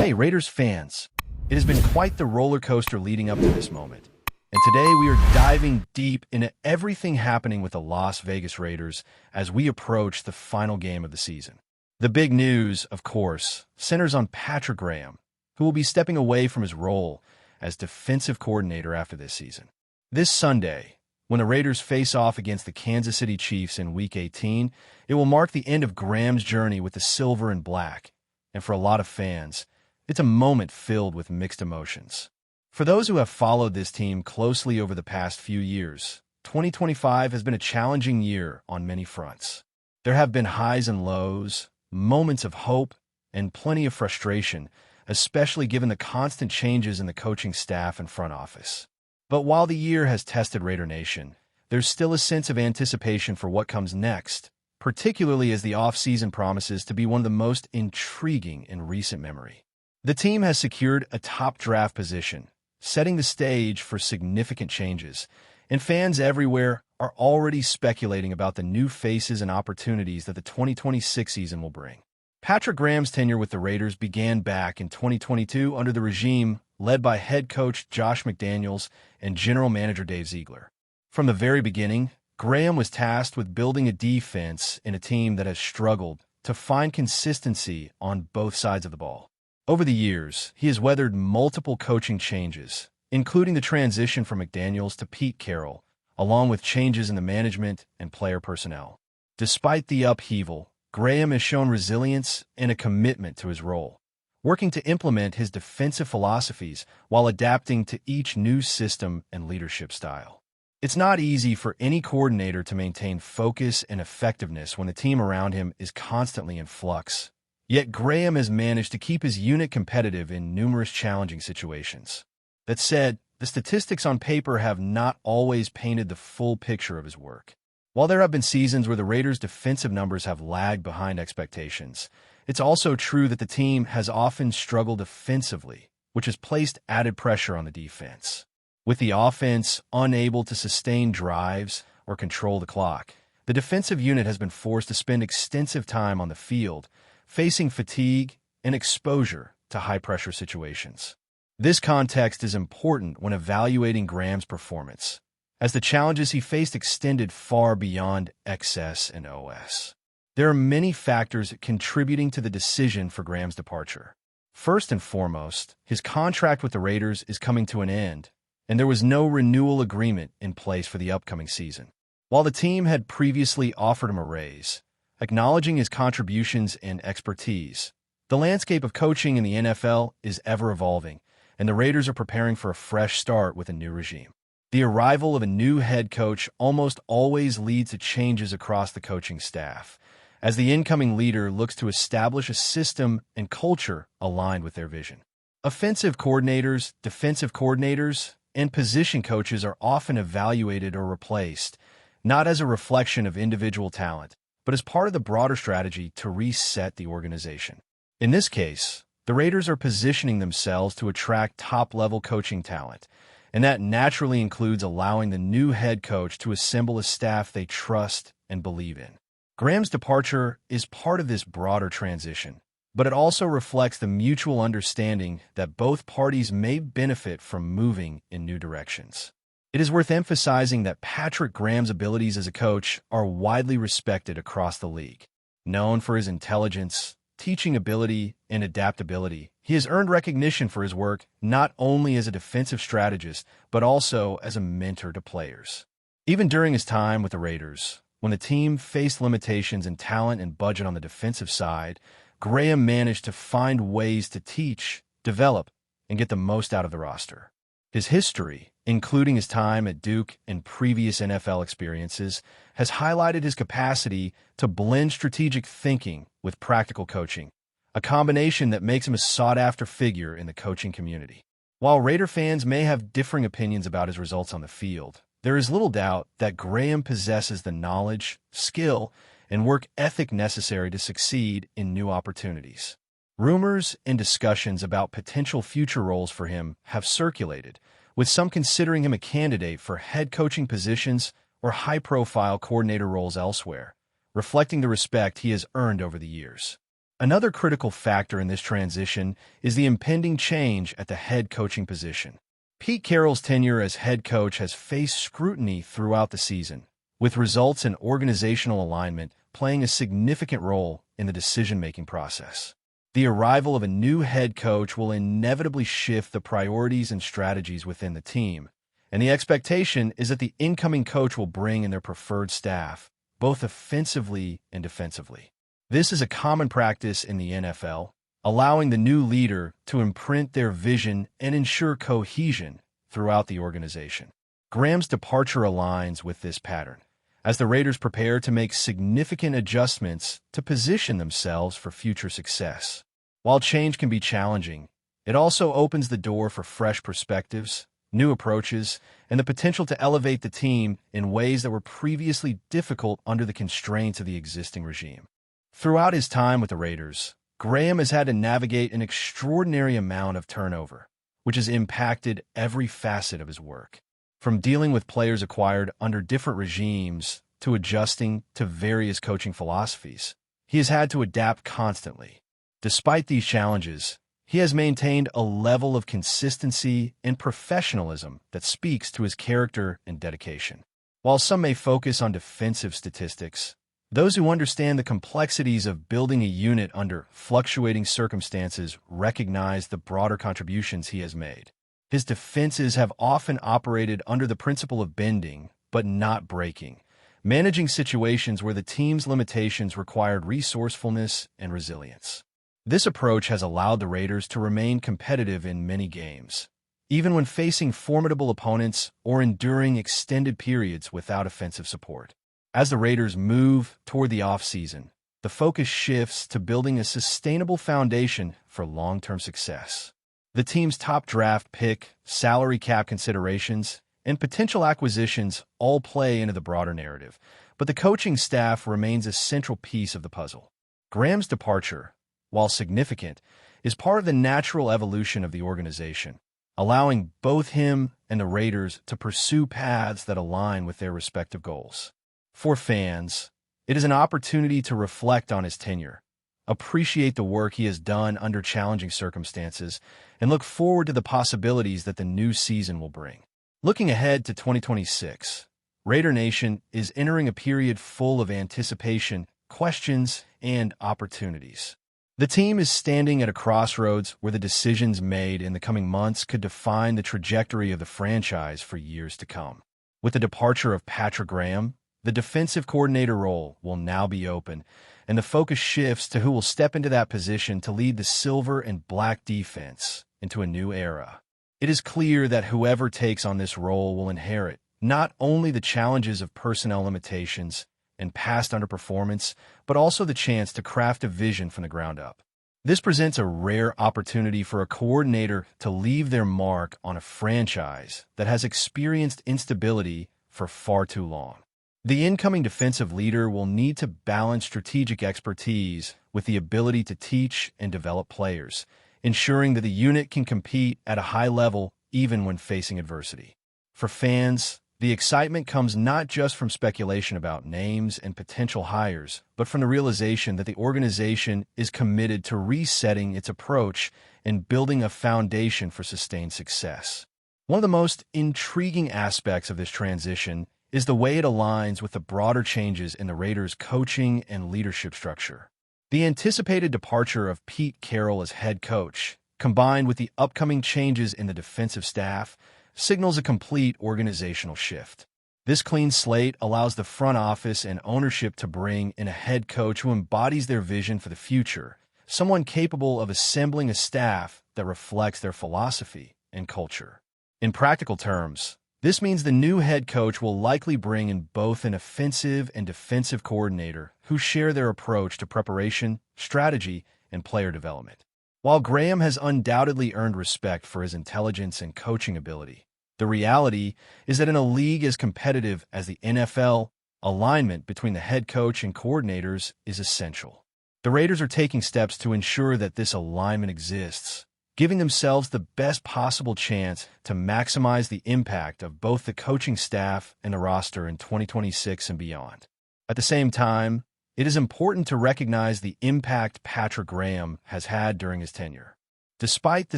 Hey, Raiders fans, it has been quite the roller coaster leading up to this moment. And today we are diving deep into everything happening with the Las Vegas Raiders as we approach the final game of the season. The big news, of course, centers on Patrick Graham, who will be stepping away from his role as defensive coordinator after this season. This Sunday, when the Raiders face off against the Kansas City Chiefs in Week 18, it will mark the end of Graham's journey with the silver and black. And for a lot of fans, it's a moment filled with mixed emotions. For those who have followed this team closely over the past few years, 2025 has been a challenging year on many fronts. There have been highs and lows, moments of hope, and plenty of frustration, especially given the constant changes in the coaching staff and front office. But while the year has tested Raider Nation, there's still a sense of anticipation for what comes next, particularly as the offseason promises to be one of the most intriguing in recent memory. The team has secured a top draft position, setting the stage for significant changes, and fans everywhere are already speculating about the new faces and opportunities that the 2026 season will bring. Patrick Graham's tenure with the Raiders began back in 2022 under the regime led by head coach Josh McDaniels and general manager Dave Ziegler. From the very beginning, Graham was tasked with building a defense in a team that has struggled to find consistency on both sides of the ball. Over the years, he has weathered multiple coaching changes, including the transition from McDaniels to Pete Carroll, along with changes in the management and player personnel. Despite the upheaval, Graham has shown resilience and a commitment to his role, working to implement his defensive philosophies while adapting to each new system and leadership style. It's not easy for any coordinator to maintain focus and effectiveness when the team around him is constantly in flux. Yet Graham has managed to keep his unit competitive in numerous challenging situations. That said, the statistics on paper have not always painted the full picture of his work. While there have been seasons where the Raiders' defensive numbers have lagged behind expectations, it's also true that the team has often struggled offensively, which has placed added pressure on the defense. With the offense unable to sustain drives or control the clock, the defensive unit has been forced to spend extensive time on the field, facing fatigue and exposure to high-pressure situations. This context is important when evaluating Graham's performance, as the challenges he faced extended far beyond XS and OS. There are many factors contributing to the decision for Graham's departure. First and foremost, his contract with the Raiders is coming to an end, and there was no renewal agreement in place for the upcoming season. While the team had previously offered him a raise, acknowledging his contributions and expertise, the landscape of coaching in the NFL is ever-evolving, and the Raiders are preparing for a fresh start with a new regime. The arrival of a new head coach almost always leads to changes across the coaching staff, as the incoming leader looks to establish a system and culture aligned with their vision. Offensive coordinators, defensive coordinators, and position coaches are often evaluated or replaced, not as a reflection of individual talent, but as part of the broader strategy to reset the organization. In this case, the Raiders are positioning themselves to attract top-level coaching talent, and that naturally includes allowing the new head coach to assemble a staff they trust and believe in. Graham's departure is part of this broader transition, but it also reflects the mutual understanding that both parties may benefit from moving in new directions. It is worth emphasizing that Patrick Graham's abilities as a coach are widely respected across the league. Known for his intelligence, teaching ability, and adaptability, he has earned recognition for his work not only as a defensive strategist, but also as a mentor to players. Even during his time with the Raiders, when the team faced limitations in talent and budget on the defensive side, Graham managed to find ways to teach, develop, and get the most out of the roster. His history, including his time at Duke and previous NFL experiences, has highlighted his capacity to blend strategic thinking with practical coaching, a combination that makes him a sought-after figure in the coaching community. While Raider fans may have differing opinions about his results on the field, there is little doubt that Graham possesses the knowledge, skill, and work ethic necessary to succeed in new opportunities. Rumors and discussions about potential future roles for him have circulated, with some considering him a candidate for head coaching positions or high-profile coordinator roles elsewhere, reflecting the respect he has earned over the years. Another critical factor in this transition is the impending change at the head coaching position. Pete Carroll's tenure as head coach has faced scrutiny throughout the season, with results and organizational alignment playing a significant role in the decision-making process. The arrival of a new head coach will inevitably shift the priorities and strategies within the team, and the expectation is that the incoming coach will bring in their preferred staff, both offensively and defensively. This is a common practice in the NFL, allowing the new leader to imprint their vision and ensure cohesion throughout the organization. Graham's departure aligns with this pattern, as the Raiders prepare to make significant adjustments to position themselves for future success. While change can be challenging, it also opens the door for fresh perspectives, new approaches, and the potential to elevate the team in ways that were previously difficult under the constraints of the existing regime. Throughout his time with the Raiders, Graham has had to navigate an extraordinary amount of turnover, which has impacted every facet of his work. From dealing with players acquired under different regimes to adjusting to various coaching philosophies, he has had to adapt constantly. Despite these challenges, he has maintained a level of consistency and professionalism that speaks to his character and dedication. While some may focus on defensive statistics, those who understand the complexities of building a unit under fluctuating circumstances recognize the broader contributions he has made. His defenses have often operated under the principle of bending, but not breaking, managing situations where the team's limitations required resourcefulness and resilience. This approach has allowed the Raiders to remain competitive in many games, even when facing formidable opponents or enduring extended periods without offensive support. As the Raiders move toward the offseason, the focus shifts to building a sustainable foundation for long-term success. The team's top draft pick, salary cap considerations, and potential acquisitions all play into the broader narrative, but the coaching staff remains a central piece of the puzzle. Graham's departure, while significant, is part of the natural evolution of the organization, allowing both him and the Raiders to pursue paths that align with their respective goals. For fans, it is an opportunity to reflect on his tenure, appreciate the work he has done under challenging circumstances, and look forward to the possibilities that the new season will bring. Looking ahead to 2026, Raider Nation is entering a period full of anticipation, questions, and opportunities. The team is standing at a crossroads where the decisions made in the coming months could define the trajectory of the franchise for years to come. With the departure of Patrick Graham, the defensive coordinator role will now be open, and the focus shifts to who will step into that position to lead the silver and black defense into a new era. It is clear that whoever takes on this role will inherit not only the challenges of personnel limitations and past underperformance, but also the chance to craft a vision from the ground up. This presents a rare opportunity for a coordinator to leave their mark on a franchise that has experienced instability for far too long. The incoming defensive leader will need to balance strategic expertise with the ability to teach and develop players, ensuring that the unit can compete at a high level even when facing adversity. For fans, the excitement comes not just from speculation about names and potential hires, but from the realization that the organization is committed to resetting its approach and building a foundation for sustained success. One of the most intriguing aspects of this transition is the way it aligns with the broader changes in the Raiders' coaching and leadership structure. The anticipated departure of Pete Carroll as head coach, combined with the upcoming changes in the defensive staff, signals a complete organizational shift. This clean slate allows the front office and ownership to bring in a head coach who embodies their vision for the future, someone capable of assembling a staff that reflects their philosophy and culture. In practical terms, this means the new head coach will likely bring in both an offensive and defensive coordinator who share their approach to preparation, strategy, and player development. While Graham has undoubtedly earned respect for his intelligence and coaching ability, the reality is that in a league as competitive as the NFL, alignment between the head coach and coordinators is essential. The Raiders are taking steps to ensure that this alignment exists, giving themselves the best possible chance to maximize the impact of both the coaching staff and the roster in 2026 and beyond. At the same time, it is important to recognize the impact Patrick Graham has had during his tenure. Despite the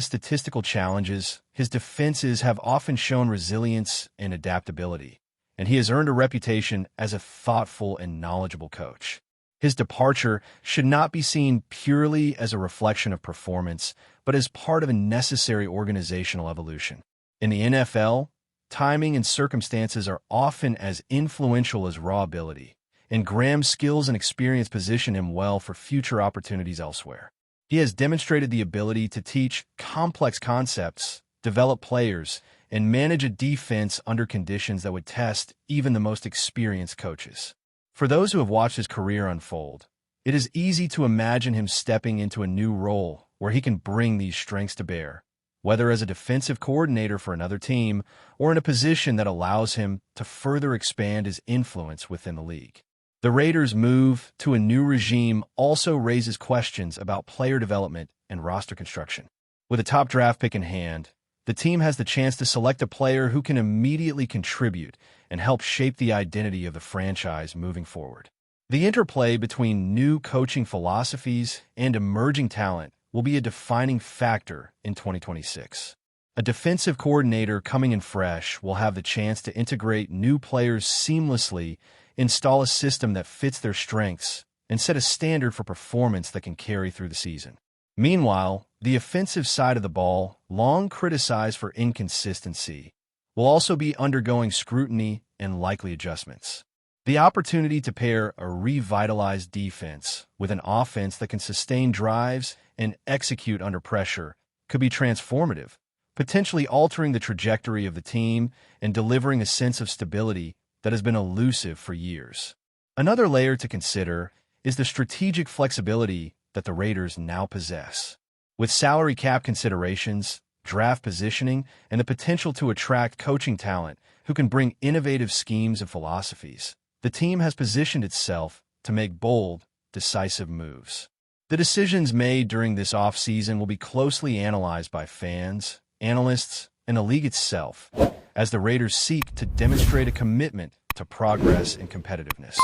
statistical challenges, his defenses have often shown resilience and adaptability, and he has earned a reputation as a thoughtful and knowledgeable coach. His departure should not be seen purely as a reflection of performance, but as part of a necessary organizational evolution. In the NFL, timing and circumstances are often as influential as raw ability, and Graham's skills and experience position him well for future opportunities elsewhere. He has demonstrated the ability to teach complex concepts, develop players, and manage a defense under conditions that would test even the most experienced coaches. For those who have watched his career unfold, it is easy to imagine him stepping into a new role where he can bring these strengths to bear, whether as a defensive coordinator for another team or in a position that allows him to further expand his influence within the league. The Raiders' move to a new regime also raises questions about player development and roster construction. With a top draft pick in hand, the team has the chance to select a player who can immediately contribute and help shape the identity of the franchise moving forward. The interplay between new coaching philosophies and emerging talent will be a defining factor in 2026. A defensive coordinator coming in fresh will have the chance to integrate new players seamlessly, install a system that fits their strengths, and set a standard for performance that can carry through the season. Meanwhile, the offensive side of the ball, long criticized for inconsistency, will also be undergoing scrutiny and likely adjustments. The opportunity to pair a revitalized defense with an offense that can sustain drives and execute under pressure could be transformative, potentially altering the trajectory of the team and delivering a sense of stability that has been elusive for years. Another layer to consider is the strategic flexibility that the Raiders now possess. With salary cap considerations, draft positioning, and the potential to attract coaching talent who can bring innovative schemes and philosophies, the team has positioned itself to make bold, decisive moves. The decisions made during this offseason will be closely analyzed by fans, analysts, and the league itself, as the Raiders seek to demonstrate a commitment to progress and competitiveness.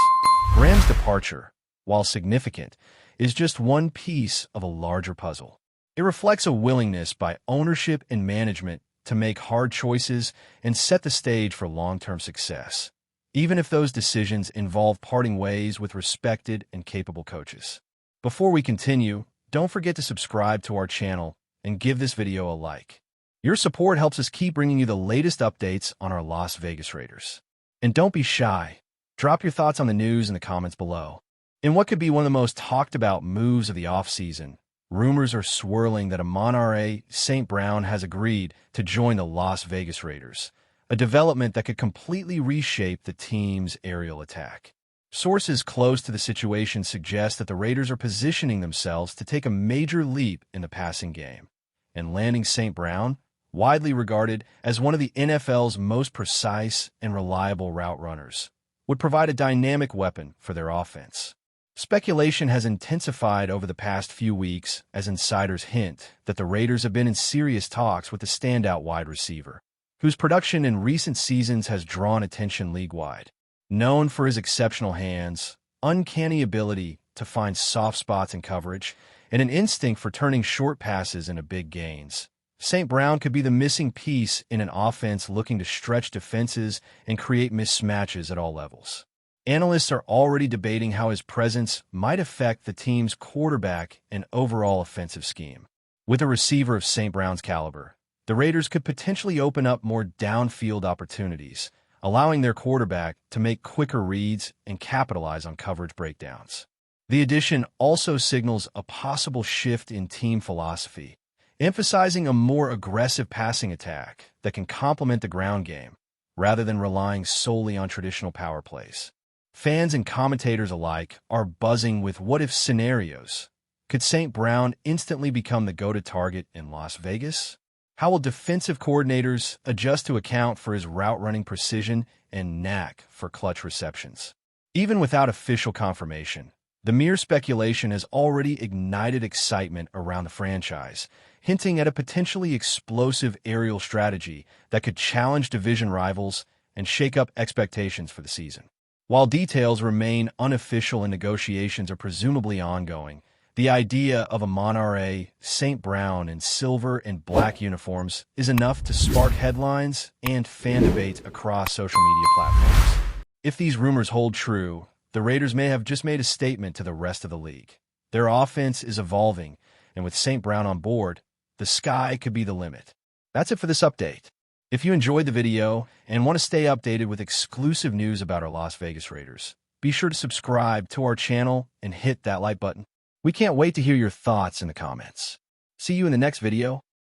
Graham's departure, while significant, is just one piece of a larger puzzle. It reflects a willingness by ownership and management to make hard choices and set the stage for long-term success, even if those decisions involve parting ways with respected and capable coaches. Before we continue, don't forget to subscribe to our channel and give this video a like. Your support helps us keep bringing you the latest updates on our Las Vegas Raiders. And don't be shy. Drop your thoughts on the news in the comments below. In what could be one of the most talked about moves of the offseason, rumors are swirling that AMON-RA St. Brown has agreed to join the Las Vegas Raiders, a development that could completely reshape the team's aerial attack. Sources close to the situation suggest that the Raiders are positioning themselves to take a major leap in the passing game, and landing St. Brown, widely regarded as one of the NFL's most precise and reliable route runners, would provide a dynamic weapon for their offense. Speculation has intensified over the past few weeks as insiders hint that the Raiders have been in serious talks with the standout wide receiver, whose production in recent seasons has drawn attention league-wide. Known for his exceptional hands, uncanny ability to find soft spots in coverage, and an instinct for turning short passes into big gains, St. Brown could be the missing piece in an offense looking to stretch defenses and create mismatches at all levels. Analysts are already debating how his presence might affect the team's quarterback and overall offensive scheme. With a receiver of St. Brown's caliber, the Raiders could potentially open up more downfield opportunities, allowing their quarterback to make quicker reads and capitalize on coverage breakdowns. The addition also signals a possible shift in team philosophy, emphasizing a more aggressive passing attack that can complement the ground game, rather than relying solely on traditional power plays. Fans and commentators alike are buzzing with what-if scenarios. Could St. Brown instantly become the go-to target in Las Vegas? How will defensive coordinators adjust to account for his route-running precision and knack for clutch receptions? Even without official confirmation, the mere speculation has already ignited excitement around the franchise, hinting at a potentially explosive aerial strategy that could challenge division rivals and shake up expectations for the season. While details remain unofficial and negotiations are presumably ongoing, the idea of AMON-RA St. Brown in silver and black uniforms is enough to spark headlines and fan debate across social media platforms. If these rumors hold true, the Raiders may have just made a statement to the rest of the league. Their offense is evolving, and with St. Brown on board, the sky could be the limit. That's it for this update. If you enjoyed the video and want to stay updated with exclusive news about our Las Vegas Raiders, be sure to subscribe to our channel and hit that like button. We can't wait to hear your thoughts in the comments. See you in the next video.